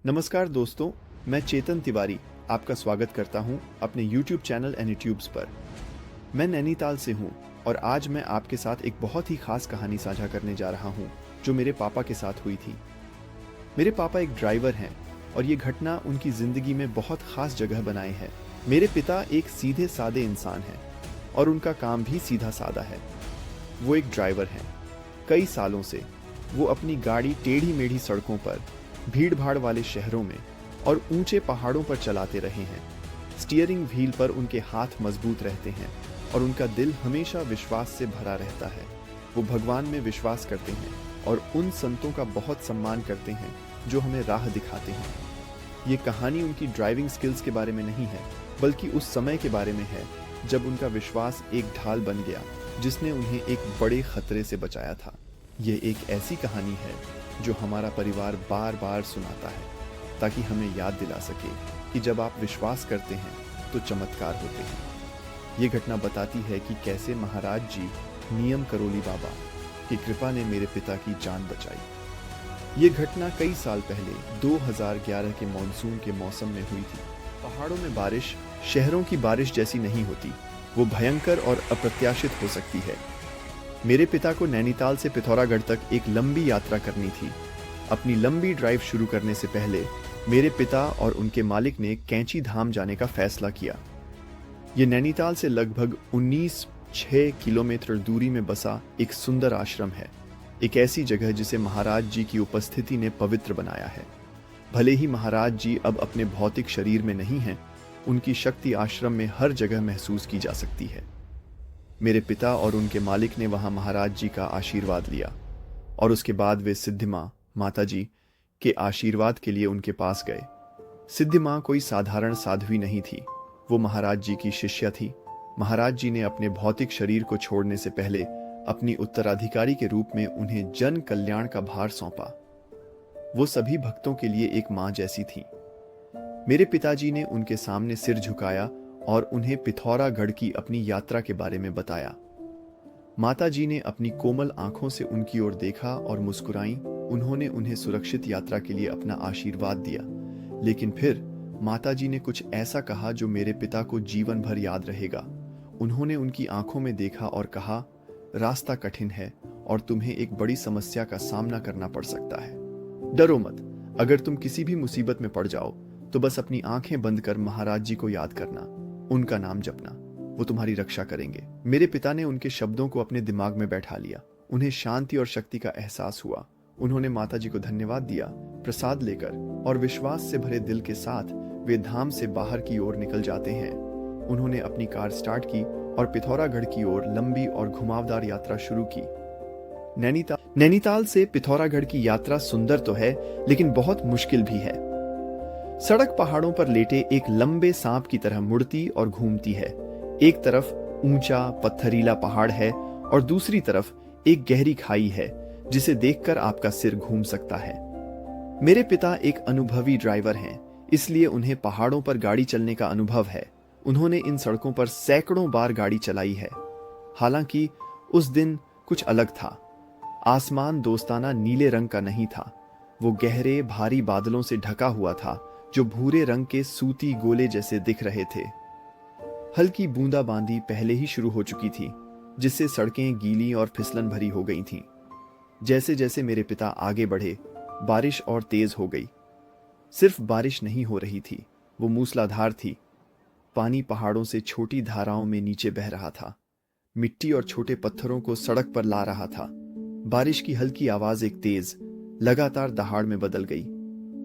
नमस्कार दोस्तों, मैं चेतन तिवारी आपका स्वागत करता हूं अपने YouTube चैनल एनीट्यूब्स पर। मैं नैनीताल से हूं और आज मैं आपके साथ एक बहुत ही खास कहानी साझा करने जा रहा हूं जो मेरे पापा के साथ हुई थी। मेरे पापा एक ड्राइवर हैं और ये घटना उनकी ज़िंदगी में बहुत खास जगह बनाए है। मेरे पिता एक सीधे सादे इंसान हैं और उनका काम भी सीधा सादा है। वो एक ड्राइवर हैं। कई सालों से वो अपनी गाड़ी टेढ़ी मेढ़ी सड़कों पर, भीड़ भाड़ वाले शहरों में और ऊंचे पहाड़ों पर चलाते रहे हैं। स्टीयरिंग व्हील पर उनके हाथ मजबूत रहते हैं और उनका दिल हमेशा विश्वास से भरा रहता है। वो भगवान में विश्वास करते हैं और उन संतों का बहुत सम्मान करते हैं जो हमें राह दिखाते हैं। ये कहानी उनकी ड्राइविंग स्किल्स के बारे में नहीं है, बल्कि उस समय के बारे में है जब उनका विश्वास एक ढाल बन गया जिसने उन्हें एक बड़े खतरे से बचाया था। ये एक ऐसी कहानी है जो हमारा परिवार बार बार सुनाता है ताकि हमें याद दिला सके कि जब आप विश्वास करते हैं तो चमत्कार होते हैं। ये घटना बताती है कि कैसे महाराज जी नियम करोली बाबा की कृपा ने मेरे पिता की जान बचाई। ये घटना कई साल पहले 2011 के मॉनसून के मौसम में हुई थी। पहाड़ों में बारिश शहरों की बारिश जैसी नहीं होती, वो भयंकर और अप्रत्याशित हो सकती है। मेरे पिता को नैनीताल से पिथौरागढ़ तक एक लंबी यात्रा करनी थी। अपनी लंबी ड्राइव शुरू करने से पहले मेरे पिता और उनके मालिक ने कैंची धाम जाने का फैसला किया। ये नैनीताल से लगभग 19.6 किलोमीटर दूरी में बसा एक सुंदर आश्रम है, एक ऐसी जगह जिसे महाराज जी की उपस्थिति ने पवित्र बनाया है। भले ही महाराज जी अब अपने भौतिक शरीर में नहीं हैं, उनकी शक्ति आश्रम में हर जगह महसूस की जा सकती है। मेरे पिता और उनके मालिक ने वहां महाराज जी का आशीर्वाद लिया और उसके बाद वे सिद्धि माँ माता जी के आशीर्वाद के लिए उनके पास गए। सिद्धि माँ कोई साधारण साध्वी नहीं थी, वो महाराज जी की शिष्या थी। महाराज जी ने अपने भौतिक शरीर को छोड़ने से पहले अपनी उत्तराधिकारी के रूप में उन्हें जन कल्याण का भार सौंपा। वो सभी भक्तों के लिए एक माँ जैसी थी। मेरे पिताजी ने उनके सामने सिर झुकाया और उन्हें पिथौरागढ़ की अपनी यात्रा के बारे में बताया। माता जी ने अपनी कोमल आंखों से उनकी ओर देखा और मुस्कुराईं। उन्होंने उन्हें सुरक्षित यात्रा के लिए अपना आशीर्वाद दिया। लेकिन फिर माता जी ने कुछ ऐसा कहा जो मेरे पिता को जीवन भर याद रहेगा। उन्होंने उनकी आंखों में देखा और कहा, रास्ता कठिन है और तुम्हें एक बड़ी समस्या का सामना करना पड़ सकता है। डरो मत, अगर तुम किसी भी मुसीबत में पड़ जाओ तो बस अपनी आंखें बंद कर महाराज जी को याद करना, उनका नाम जपना, वो तुम्हारी रक्षा करेंगे। मेरे पिता ने उनके शब्दों को अपने दिमाग में बैठा लिया। उन्हें शांति और शक्ति का एहसास हुआ। उन्होंने माता जी को धन्यवाद दिया, प्रसाद लेकर और विश्वास से भरे दिल के साथ वे धाम से बाहर की ओर निकल जाते हैं। उन्होंने अपनी कार स्टार्ट की और पिथौरागढ़ की ओर लंबी और घुमावदार यात्रा शुरू की। नैनीताल से पिथौरागढ़ की यात्रा सुंदर तो है, लेकिन बहुत मुश्किल भी है। सड़क पहाड़ों पर लेटे एक लंबे सांप की तरह मुड़ती और घूमती है। एक तरफ ऊंचा पत्थरीला पहाड़ है और दूसरी तरफ एक गहरी खाई है जिसे देखकर आपका सिर घूम सकता है। मेरे पिता एक अनुभवी ड्राइवर हैं, इसलिए उन्हें पहाड़ों पर गाड़ी चलने का अनुभव है। उन्होंने इन सड़कों पर सैकड़ों बार गाड़ी चलाई है। हालांकि उस दिन कुछ अलग था। आसमान दोस्ताना नीले रंग का नहीं था, वो गहरे भारी बादलों से ढका हुआ था जो भूरे रंग के सूती गोले जैसे दिख रहे थे। हल्की बूंदाबांदी पहले ही शुरू हो चुकी थी, जिससे सड़कें गीली और फिसलन भरी हो गई थीं। जैसे जैसे मेरे पिता आगे बढ़े, बारिश और तेज हो गई। सिर्फ बारिश नहीं हो रही थी, वो मूसलाधार थी। पानी पहाड़ों से छोटी धाराओं में नीचे बह रहा था, मिट्टी और छोटे पत्थरों को सड़क पर ला रहा था। बारिश की हल्की आवाज एक तेज, लगातार दहाड़ में बदल गई।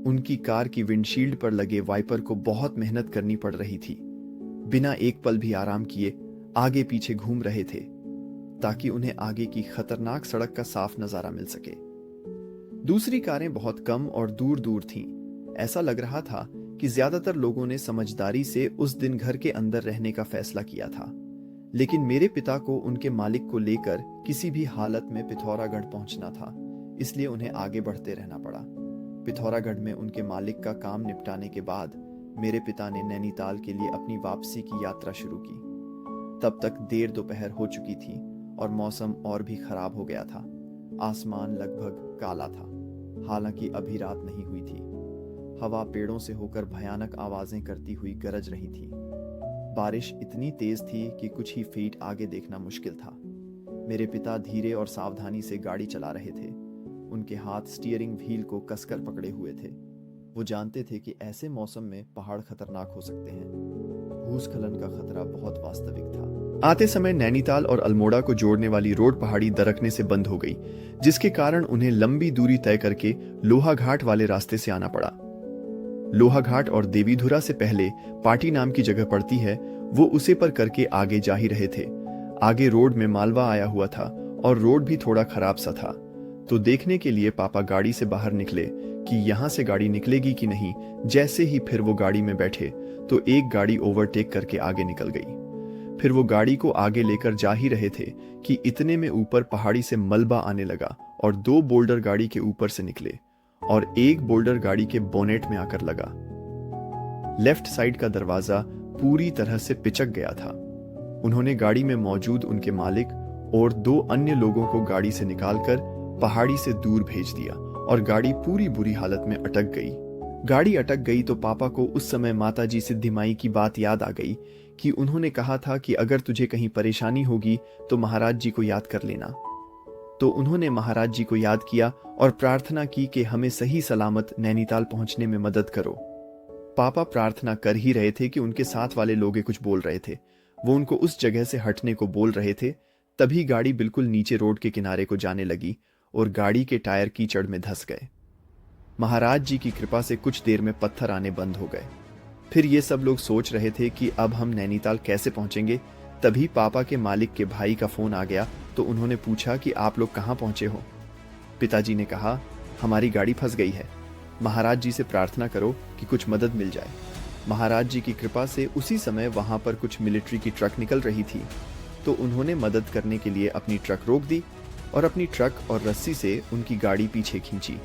उनकी कार की विंडशील्ड पर लगे वाइपर को बहुत मेहनत करनी पड़ रही थी। बिना एक पल भी आराम किए आगे पीछे घूम रहे थे ताकि उन्हें आगे की खतरनाक सड़क का साफ नजारा मिल सके। दूसरी कारें बहुत कम और दूर दूर थीं। ऐसा लग रहा था कि ज्यादातर लोगों ने समझदारी से उस दिन घर के अंदर रहने का फैसला किया था। लेकिन मेरे पिता को उनके मालिक को लेकर किसी भी हालत में पिथौरागढ़ पहुंचना था, इसलिए उन्हें आगे बढ़ते रहना पड़ा। पिथौरागढ़ में उनके मालिक का काम निपटाने के बाद मेरे पिता ने नैनीताल के लिए अपनी वापसी की यात्रा शुरू की। तब तक देर दोपहर हो चुकी थी और मौसम और भी खराब हो गया था। आसमान लगभग काला था, हालांकि अभी रात नहीं हुई थी। हवा पेड़ों से होकर भयानक आवाजें करती हुई गरज रही थी। बारिश इतनी तेज थी कि कुछ ही फीट आगे देखना मुश्किल था। मेरे पिता धीरे और सावधानी से गाड़ी चला रहे थे। उनके हाथ स्टीयरिंग व्हील को कसकर पकड़े हुए थे। वो जानते थे कि ऐसे मौसम में पहाड़ खतरनाक हो सकते हैं। भूस्खलन का खतरा बहुत वास्तविक था। आते समय नैनीताल और अल्मोड़ा को जोड़ने वाली रोड पहाड़ी दरकने से बंद हो गई, जिसके कारण उन्हें लंबी दूरी तय करके लोहाघाट वाले रास्ते से आना पड़ा। लोहाघाट और देवीधुरा से पहले पाटी नाम की जगह पड़ती है, वो उसे पर करके आगे जा ही रहे थे। आगे रोड में मालवा आया हुआ था और रोड भी थोड़ा खराब सा था। तो देखने के लिए पापा गाड़ी से बाहर निकले कि यहां से गाड़ी निकलेगी कि नहीं। जैसे ही फिर वो गाड़ी में बैठे तो एक गाड़ी ओवरटेक करके आगे निकल गई। फिर वो गाड़ी को आगे लेकर जा ही रहे थे कि इतने में ऊपर पहाड़ी से मलबा आने लगा और 2 बोल्डर गाड़ी के ऊपर से निकले और एक बोल्डर गाड़ी के बोनेट में आकर लगा। लेफ्ट साइड का दरवाजा पूरी तरह से पिचक गया था। उन्होंने गाड़ी में मौजूद उनके मालिक और 2 अन्य लोगों को गाड़ी से निकालकर पहाड़ी से दूर भेज दिया और गाड़ी पूरी बुरी हालत में अटक गई। गाड़ी अटक गई तो पापा को उस समय माताजी सिद्धिमाई की बात याद आ गई कि उन्होंने कहा था कि अगर तुझे कहीं परेशानी होगी तो महाराज जी को याद कर लेना। तो उन्होंने महाराज जी को याद किया और प्रार्थना की कि हमें सही सलामत नैनीताल पहुंचने में मदद करो। पापा प्रार्थना कर ही रहे थे कि उनके साथ वाले लोग कुछ बोल रहे थे। वो उनको उस जगह से हटने को बोल रहे थे। तभी गाड़ी बिल्कुल नीचे रोड के किनारे को जाने लगी और गाड़ी के टायर कीचड़ में धंस गए। महाराज जी की कृपा से कुछ देर में पत्थर आने बंद हो गए। फिर ये सब लोग सोच रहे थे कि अब हम नैनीताल कैसे पहुंचेंगे। तभी पापा के मालिक के भाई का फोन आ गया तो उन्होंने पूछा कि आप लोग कहाँ पहुंचे हो। पिताजी ने कहा, हमारी गाड़ी फंस गई है, महाराज जी से प्रार्थना करो कि कुछ मदद मिल जाए। महाराज जी की कृपा से उसी समय वहां पर कुछ मिलिट्री की ट्रक निकल रही थी, तो उन्होंने मदद करने के लिए अपनी ट्रक रोक दी और अपनी ट्रक और रस्सी से उनकी गाड़ी पीछे खींची।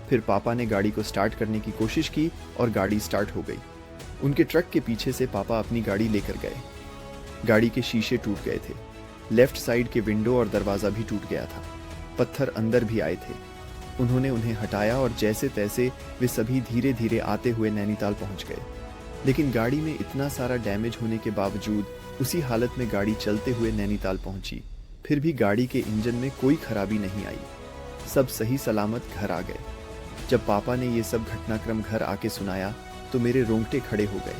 फिर पापा ने गाड़ी को स्टार्ट करने की कोशिश की और गाड़ी स्टार्ट हो गई। उनके ट्रक के पीछे से पापा अपनी गाड़ी लेकर गए। गाड़ी के शीशे टूट गए थे। लेफ्ट साइड के विंडो और दरवाजा भी टूट गया था। पत्थर अंदर भी आए थे। उन्होंने उन्हें हटाया और जैसे तैसे वे सभी धीरे धीरे आते हुए नैनीताल पहुंच गए। लेकिन गाड़ी में इतना सारा डैमेज होने के बावजूद उसी हालत में गाड़ी चलते हुए नैनीताल पहुंची। फिर भी गाड़ी के इंजन में कोई खराबी नहीं आई। सब सही सलामत घर आ गए। जब पापा ने ये सब घटनाक्रम घर आके सुनाया तो मेरे रोंगटे खड़े हो गए।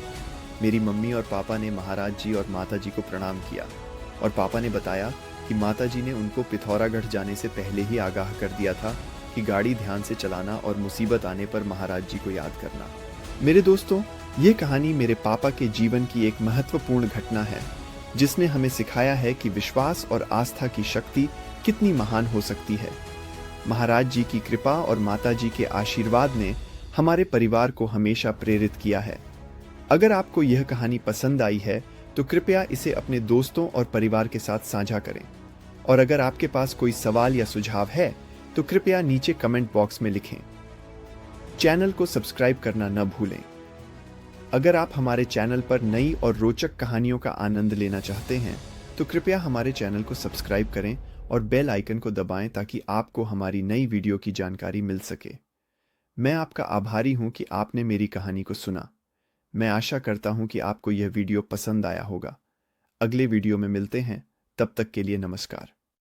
मेरी मम्मी और पापा ने महाराज जी और माता जी को प्रणाम किया और पापा ने बताया कि माता जी ने उनको पिथौरागढ़ जाने से पहले ही आगाह कर दिया था कि गाड़ी ध्यान से चलाना और मुसीबत आने पर महाराज जी को याद करना। मेरे दोस्तों, ये कहानी मेरे पापा के जीवन की एक महत्वपूर्ण घटना है, जिसने हमें सिखाया है कि विश्वास और आस्था की शक्ति कितनी महान हो सकती है। महाराज जी की कृपा और माता जी के आशीर्वाद ने हमारे परिवार को हमेशा प्रेरित किया है। अगर आपको यह कहानी पसंद आई है तो कृपया इसे अपने दोस्तों और परिवार के साथ साझा करें। और अगर आपके पास कोई सवाल या सुझाव है तो कृपया नीचे कमेंट बॉक्स में लिखें। चैनल को सब्सक्राइब करना न भूलें। अगर आप हमारे चैनल पर नई और रोचक कहानियों का आनंद लेना चाहते हैं तो कृपया हमारे चैनल को सब्सक्राइब करें और बेल आइकन को दबाएं ताकि आपको हमारी नई वीडियो की जानकारी मिल सके। मैं आपका आभारी हूं कि आपने मेरी कहानी को सुना। मैं आशा करता हूं कि आपको यह वीडियो पसंद आया होगा। अगले वीडियो में मिलते हैं, तब तक के लिए नमस्कार।